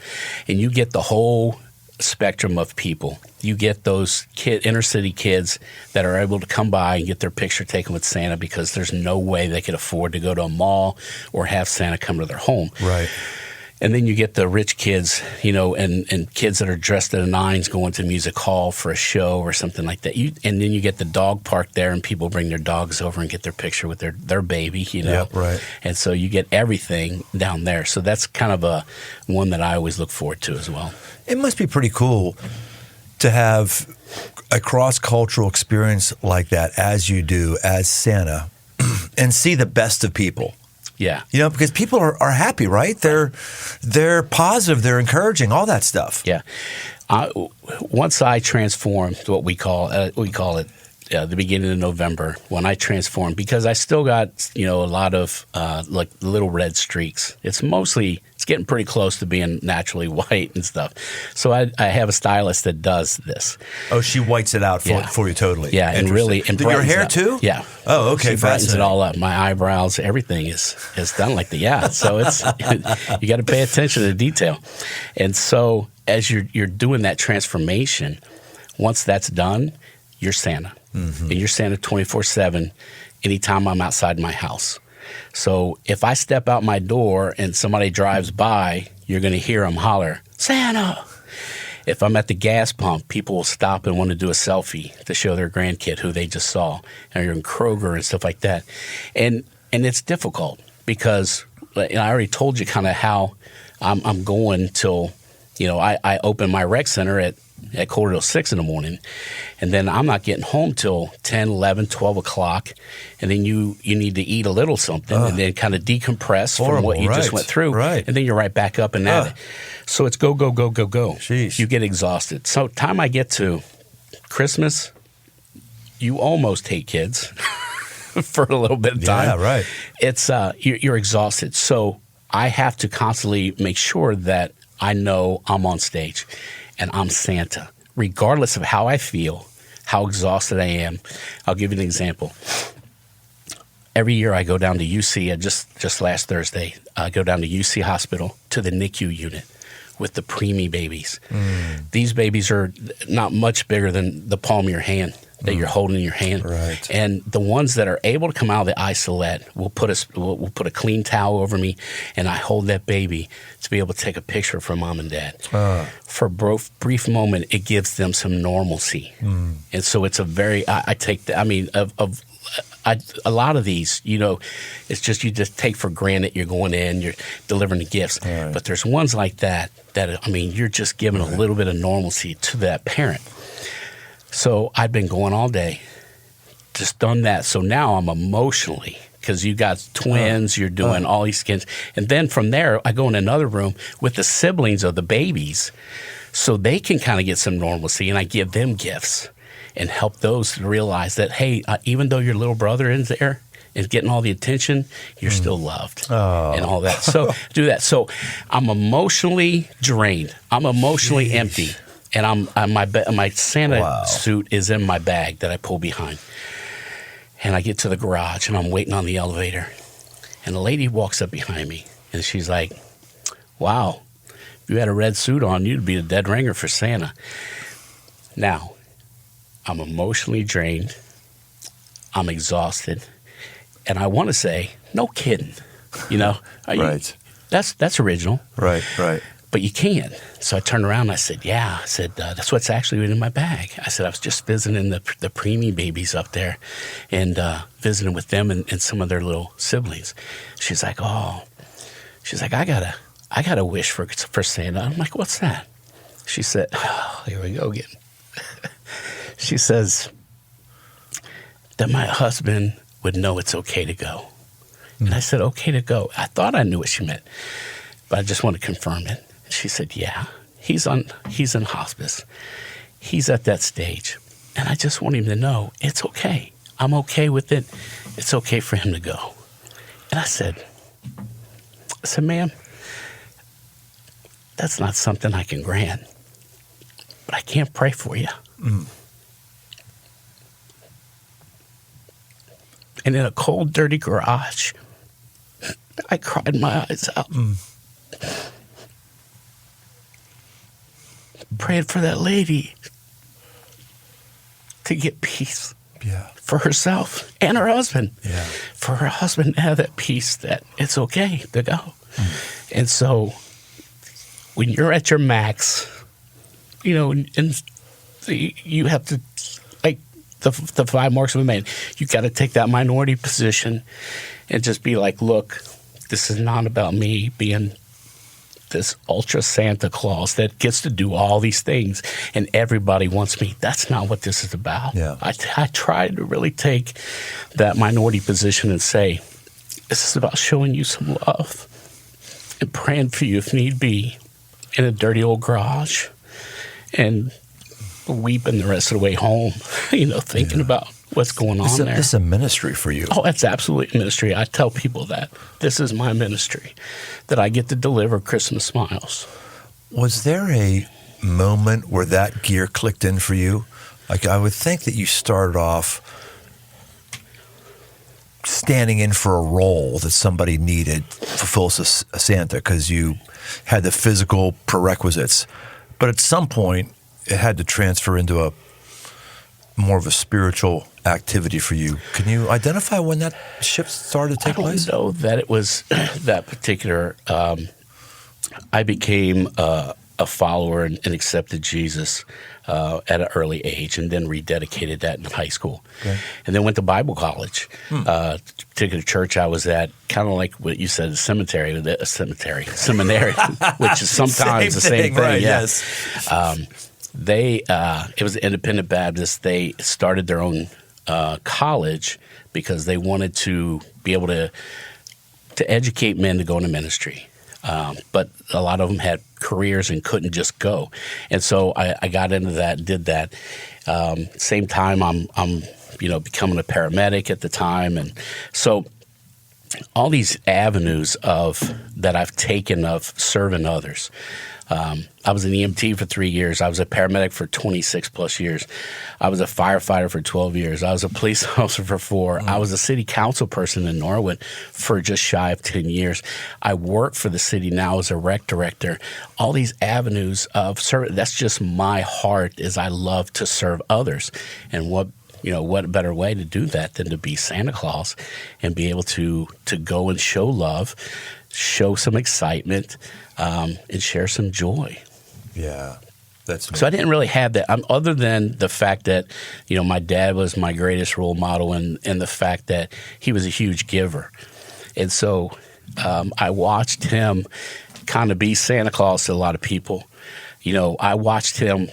and you get the whole spectrum of people. You get those inner city kids that are able to come by and get their picture taken with Santa because there's no way they could afford to go to a mall or have Santa come to their home. Right. And then you get the rich kids, and kids that are dressed to the nines going to music hall for a show or something like that. And then you get the dog park there, and people bring their dogs over and get their picture with their baby, Yep, right. And so you get everything down there. So that's kind of one that I always look forward to as well. It must be pretty cool to have a cross-cultural experience like that as you do as Santa and see the best of people. Yeah. Because people are happy, right? They're positive, they're encouraging, all that stuff. Yeah. Once I transformed, what we call it the beginning of November, when I transformed, because I still got, a lot of like little red streaks. It's getting pretty close to being naturally white and stuff. So I have a stylist that does this. Oh, she whites it out for you totally. Yeah, and really, and your hair too? Yeah. Oh, okay. She brightens it all up. My eyebrows, everything is done like that. So it's you got to pay attention to detail. And so as you're doing that transformation, once that's done, you're Santa, and you're Santa 24/7. Anytime I'm outside my house. So if I step out my door and somebody drives by, you're going to hear them holler, Santa. If I'm at the gas pump, people will stop and want to do a selfie to show their grandkid who they just saw. And you're in Kroger and stuff like that. And it's difficult because I already told you kind of how I'm going till, I open my rec center at 5:45 in the morning, and then I'm not getting home till 10, 11, 12 o'clock, and then you need to eat a little something and then kind of decompress from what you just went through, and then you're right back up and at it. So it's go, go, go, go, go. Sheesh. You get exhausted. So time I get to Christmas, you almost hate kids for a little bit of time. Yeah, right. It's you're exhausted. So I have to constantly make sure that I know I'm on stage. And I'm Santa, regardless of how I feel, how exhausted I am. I'll give you an example. Every year I go down to UC, just last Thursday, I go down to UC Hospital to the NICU unit with the preemie babies. These babies are not much bigger than the palm of your hand that you're holding in your hand. Right. And the ones that are able to come out of the isolette will put a clean towel over me, and I hold that baby to be able to take a picture for mom and dad. For a brief moment, it gives them some normalcy. And so it's a very, I take the, I mean, a lot of these, it's just you just take for granted you're going in, you're delivering the gifts. Right. But there's ones like that, you're just giving a little bit of normalcy to that parent. So I've been going all day, just done that. So now I'm emotionally, because you got twins, you're doing all these skins. And then from there, I go in another room with the siblings of the babies so they can kind of get some normalcy, and I give them gifts and help those to realize that, hey, even though your little brother is there and getting all the attention, you're still loved and all that. So do that. So I'm emotionally drained. I'm emotionally empty. And my Santa suit is in my bag that I pull behind. And I get to the garage, and I'm waiting on the elevator. And a lady walks up behind me, and she's like, wow, if you had a red suit on, you'd be a dead ringer for Santa. Now, I'm emotionally drained. I'm exhausted. And I want to say, no kidding. Right. That's original. Right. But you can. So I turned around and I said, yeah. I said, that's what's actually in my bag. I said, I was just visiting the preemie babies up there and visiting with them and some of their little siblings. She's like, I got a wish for Santa. I'm like, what's that? She said, here we go again. She says that my husband would know it's okay to go. And I said, okay to go. I thought I knew what she meant, but I just want to confirm it. She said, yeah, he's in hospice. He's at that stage. And I just want him to know it's okay. I'm okay with it. It's okay for him to go. And I said, ma'am, that's not something I can grant, but I can't pray for you. And in a cold, dirty garage, I cried my eyes out. Prayed for that lady to get peace for herself and her husband. Yeah. For her husband to have that peace that it's okay to go. And so when you're at your max, and you have to, like the 5 marks of a man, you got to take that minority position and just be like, look, this is not about me being this ultra Santa Claus that gets to do all these things and everybody wants me. That's not what this is about. Yeah. I try to really take that minority position and say, this is about showing you some love and praying for you if need be in a dirty old garage and weeping the rest of the way home, thinking about what's going on there. It's a ministry for you. Oh, it's absolutely ministry. I tell people that. This is my ministry, that I get to deliver Christmas smiles. Was there a moment where that gear clicked in for you? Like, I would think that you started off standing in for a role that somebody needed fulfill Santa because you had the physical prerequisites. But at some point, it had to transfer into a more of a spiritual activity for you. Can you identify when that shift started to take place? I don't know that it was that particular. I became a follower and accepted Jesus at an early age, and then rededicated that in high school. Okay. And then went to Bible college. Particular church I was at, kind of like what you said, seminary, which is sometimes the same thing. Right, yeah. Yes. It was an independent Baptist. They started their own college because they wanted to be able to educate men to go into ministry. But a lot of them had careers and couldn't just go. And so I got into that, did that. Same time, I'm becoming a paramedic at the time. And so all these avenues that I've taken of serving others. I was an EMT for 3 years. I was a paramedic for 26 plus years. I was a firefighter for 12 years. I was a police officer for 4. I was a city council person in Norwood for just shy of 10 years. I work for the city now as a rec director. All these avenues of service, that's just my heart, is I love to serve others. And what better way to do that than to be Santa Claus and be able to go and show love, show some excitement, and share some joy. Yeah, that's so I didn't really have that. Other than the fact that my dad was my greatest role model, and the fact that he was a huge giver, and so I watched him kind of be Santa Claus to a lot of people. I watched him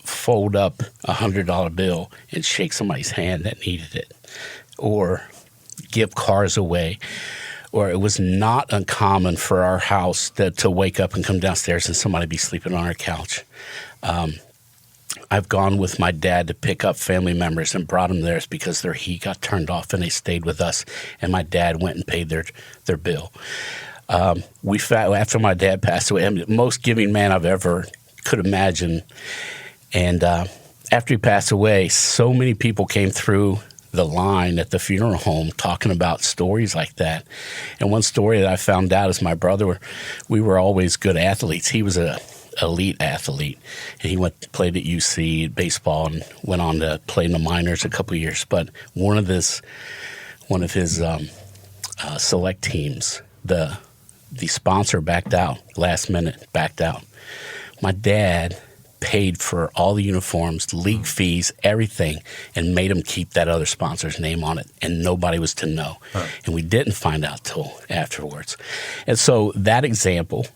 fold up $100 bill and shake somebody's hand that needed it, or give cars away. Or it was not uncommon for our house to wake up and come downstairs and somebody be sleeping on our couch. I've gone with my dad to pick up family members and brought them theirs because their heat got turned off and they stayed with us. And my dad went and paid their bill. After my dad passed away, I'm the most giving man I've ever could imagine. And after he passed away, so many people came through the line at the funeral home talking about stories like that. And one story that I found out is my brother, we were always good athletes. He was an elite athlete, and he played at UC baseball and went on to play in the minors a couple of years. But one of his select teams, the sponsor backed out, last minute backed out. My dad paid for all the uniforms, league fees, everything, and made him keep that other sponsor's name on it, and nobody was to know. Huh. And we didn't find out till afterwards. And so that example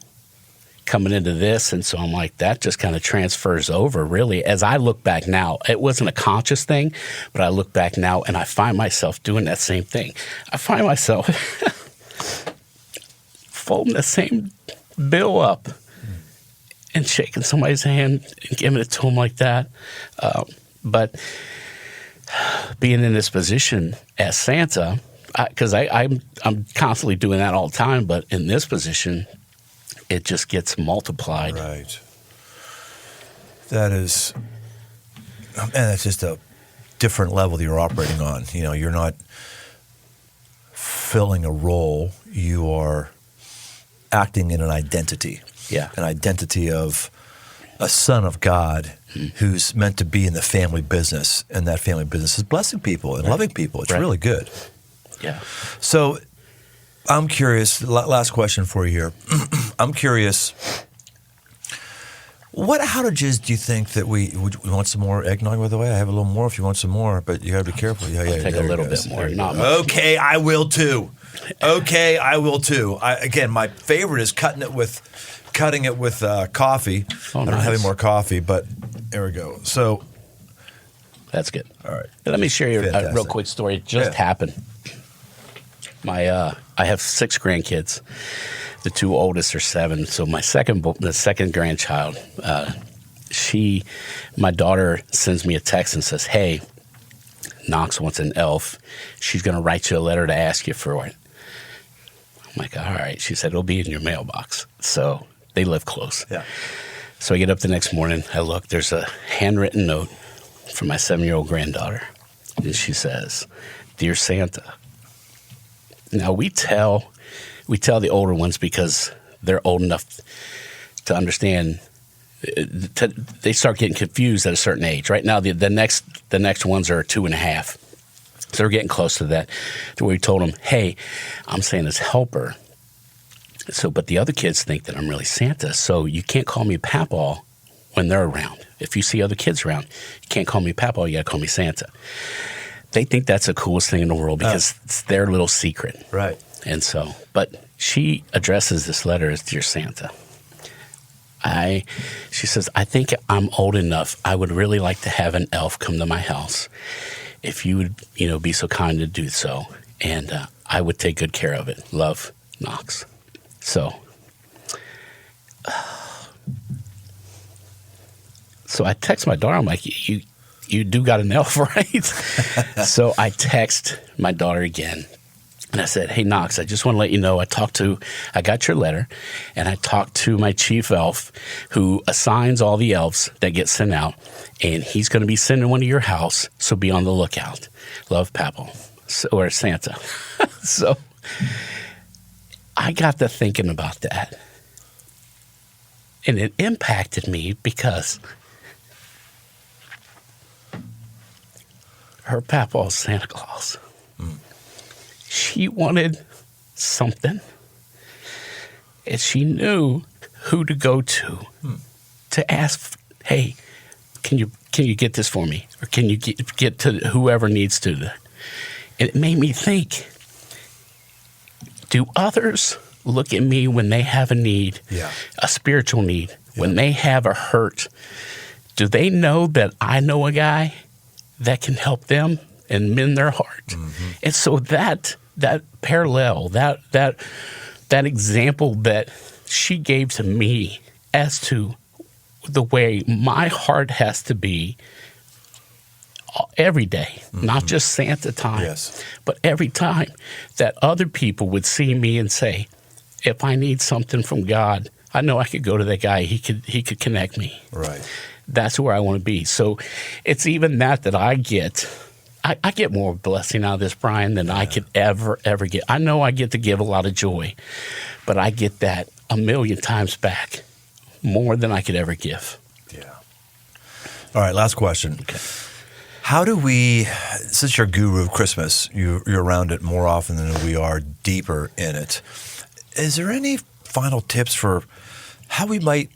coming into this, and so I'm like, that just kind of transfers over, really. As I look back now, it wasn't a conscious thing, but I look back now, and I find myself doing that same thing. I find myself folding the same bill up and shaking somebody's hand and giving it to them like that. But being in this position as Santa, because I'm constantly doing that all the time, but in this position, it just gets multiplied. Right. That's just a different level that you're operating on. You're not filling a role. You are acting in an identity. Yeah. An identity of a son of God who's meant to be in the family business, and that family business is blessing people and loving people. It's really good. Yeah. So I'm curious, last question for you here. I'm curious, what outages do you think that we want some more eggnog, by the way? I have a little more if you want some more, but you got to be careful. I'll take a little bit more, not much. Okay, I will too. Again, my favorite is cutting it with coffee. Oh, I don't have any more coffee, but there we go. So that's good. All right. Let me share you a real quick story. It just happened. I have 6 grandkids. The 2 oldest are 7. So the second grandchild, my daughter sends me a text and says, "Hey, Knox wants an elf. She's going to write you a letter to ask you for it. I'm like, all right. She said, it'll be in your mailbox. So they live close. Yeah. So I get up the next morning. I look. There's a handwritten note from my 7-year-old granddaughter. And she says, Dear Santa. Now, we tell the older ones because they're old enough to understand. They start getting confused at a certain age. Right now, the next ones are 2.5. So they're getting close to that. To where we told them, hey, I'm Santa's helper. So, but the other kids think that I'm really Santa. So you can't call me Papaw when they're around. If you see other kids around, you can't call me Papaw. You got to call me Santa. They think that's the coolest thing in the world because it's their little secret. Right. And so, but she addresses this letter as Dear Santa. She says, I think I'm old enough. I would really like to have an elf come to my house. If you would, be so kind to do so. And I would take good care of it. Love, Knox. So I text my daughter. I'm like, you do got an elf, right? So I text my daughter again. And I said, hey, Knox, I just want to let you know I got your letter, and I talked to my chief elf who assigns all the elves that get sent out, and he's going to be sending one to your house, so be on the lookout. Love, Papaw, or Santa. So I got to thinking about that, and it impacted me because her Papaw is Santa Claus. She wanted something, and she knew who to go to ask, hey, can you get this for me? Or can you get to whoever needs to? And it made me think, do others look at me when they have a need, a spiritual need, when they have a hurt? Do they know that I know a guy that can help them and mend their heart? Mm-hmm. And so that parallel, that example that she gave to me as to the way my heart has to be every day, not just Santa time, but every time that other people would see me and say, if I need something from God, I know I could go to that guy. He could connect me. Right. That's where I want to be. So it's even that I get. I get more blessing out of this, Brian, than I could ever get. I know I get to give a lot of joy, but I get that a million times back, more than I could ever give. Yeah. All right, last question. Okay. How do we, since you're a guru of Christmas, you're around it more often than we are deeper in it, is there any final tips for how we might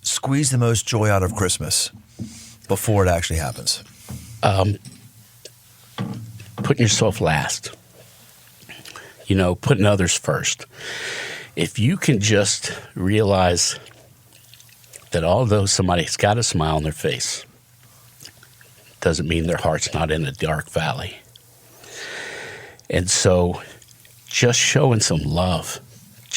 squeeze the most joy out of Christmas before it actually happens? Putting yourself last, putting others first. If you can just realize that although somebody's got a smile on their face, doesn't mean their heart's not in a dark valley. And so just showing some love,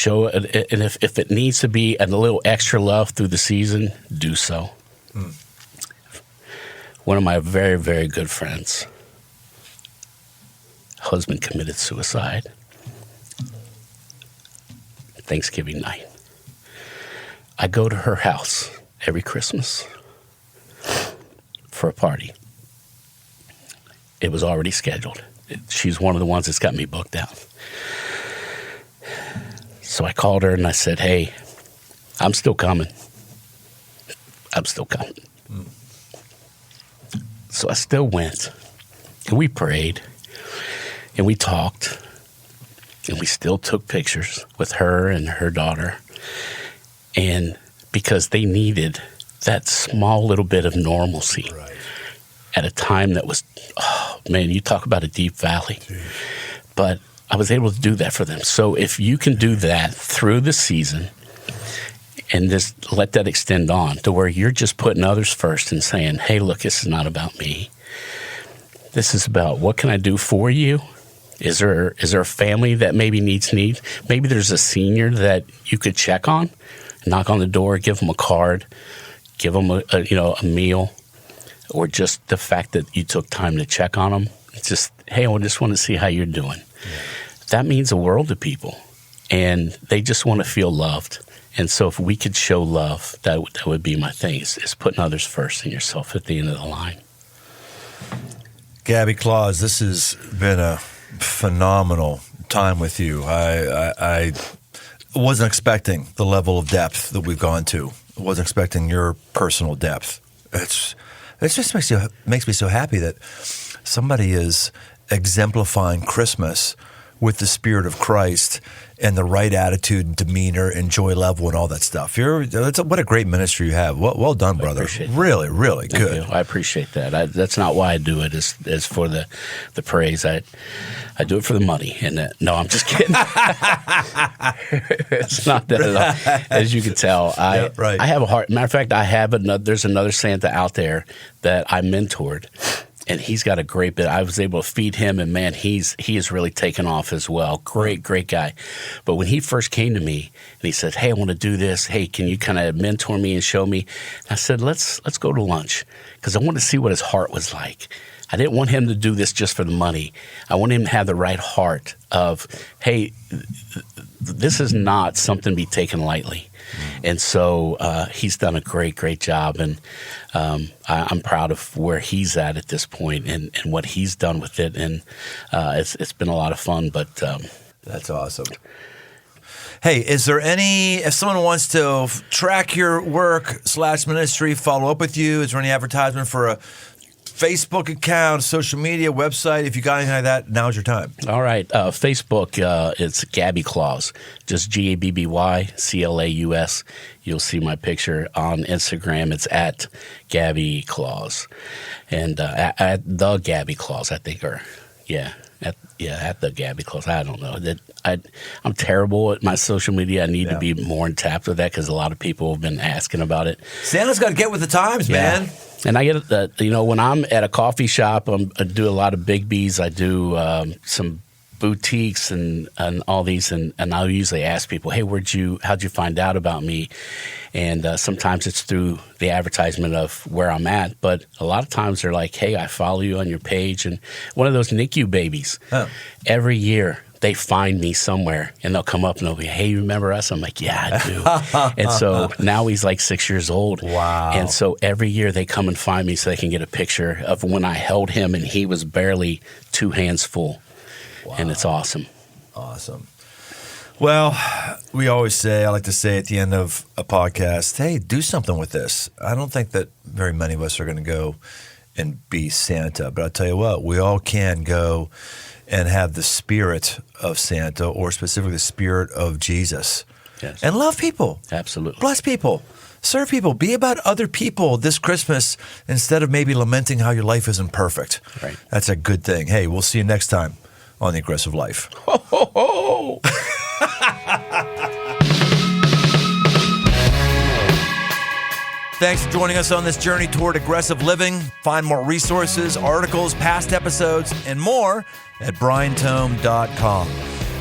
and if it needs to be a little extra love through the season, do so. One of my very, very good friends, husband committed suicide Thanksgiving night. I go to her house every Christmas for a party. It was already scheduled. She's one of the ones that's got me booked out. So I called her and I said, hey, I'm still coming. So I still went, and we prayed, and we talked, and we still took pictures with her and her daughter. And because they needed that small little bit of normalcy at a time that was, oh man, you talk about a deep valley. Jeez. But I was able to do that for them. So if you can do that through the season and just let that extend on to where you're just putting others first and saying, hey, look, this is not about me. This is about what can I do for you? Is there a family that maybe needs need? Maybe there's a senior that you could check on, knock on the door, give them a card, give them a meal, or just the fact that you took time to check on them. just, hey, I just want to see how you're doing. Yeah. That means the world to people, and they just want to feel loved. And so if we could show love, that would be my thing, is putting others first and yourself at the end of the line. Gabby Claus, this has been a phenomenal time with you. I wasn't expecting the level of depth that we've gone to. I wasn't expecting your personal depth. It just makes me so happy that somebody is exemplifying Christmas with the Spirit of Christ and the right attitude and demeanor and joy level and all that stuff. What a great ministry you have. Well done, brother. Really, really Thank good. You. I appreciate that. That's not why I do it. It's for the praise. I do it for the money. And no, I'm just kidding. It's not that at all. As you can tell, I have a heart. Matter of fact, there's another Santa out there that I mentored. And he's got a great bit. I was able to feed him, and man, he has really taken off as well. Great guy. But when he first came to me and he said, "Hey, I want to do this. Hey, can you kind of mentor me and show me?" And I said, "Let's go to lunch," because I wanted to see what his heart was like. I didn't want him to do this just for the money. I want him to have the right heart of, hey, this is not something to be taken lightly. And so he's done a great job, and I'm proud of where he's at this point and what he's done with it. And it's been a lot of fun. But that's awesome. Hey, is there if someone wants to track your work / ministry, follow up with you, is there any advertisement for a Facebook account, social media, website? If you got anything like that, now's your time. All right. Facebook, it's Gabby Claus, just GABBYCLAUS. You'll see my picture. On Instagram, it's at Gabby Claus. And at the Gabby Claus, I think, at the Gabby Claus. I don't know. I'm terrible at my social media. I need to be more in tap with that because a lot of people have been asking about it. Santa's got to get with the times, man. And I get when I'm at a coffee shop, I do a lot of Big B's. I do some boutiques and all these, and I'll usually ask people, "Hey, how'd you find out about me?" And sometimes it's through the advertisement of where I'm at, but a lot of times they're like, "Hey, I follow you on your page," and one of those NICU babies. Every year they find me somewhere, and they'll come up and they'll be, "Hey, you remember us?" I'm like, "Yeah, I do." And so now he's like 6 years old. Wow. And so every year they come and find me so they can get a picture of when I held him and he was barely 2 hands full. Wow. And it's awesome. Awesome. Well, I like to say at the end of a podcast, hey, do something with this. I don't think that very many of us are going to go and be Santa, but I'll tell you what, we all can go and have the spirit of Santa, or specifically the spirit of Jesus. Yes. And love people. Absolutely. Bless people. Serve people. Be about other people this Christmas instead of maybe lamenting how your life isn't perfect. Right. That's a good thing. Hey, we'll see you next time on The Aggressive Life. Ho, ho, ho. Thanks for joining us on this journey toward aggressive living. Find more resources, articles, past episodes, and more at briantome.com.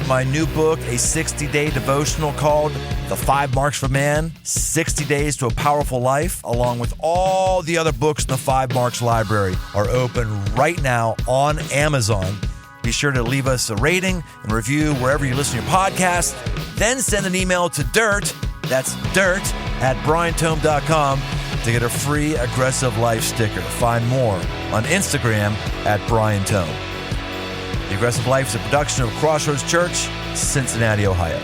My new book, a 60-day devotional called The 5 Marks for Man, 60 Days to a Powerful Life, along with all the other books in the 5 Marks library, are open right now on Amazon. Be sure to leave us a rating and review wherever you listen to your podcast. Then send an email to that's dirt@briantome.com to get a free Aggressive Life sticker. Find more on Instagram @BrianTome. The Aggressive Life is a production of Crossroads Church, Cincinnati, Ohio.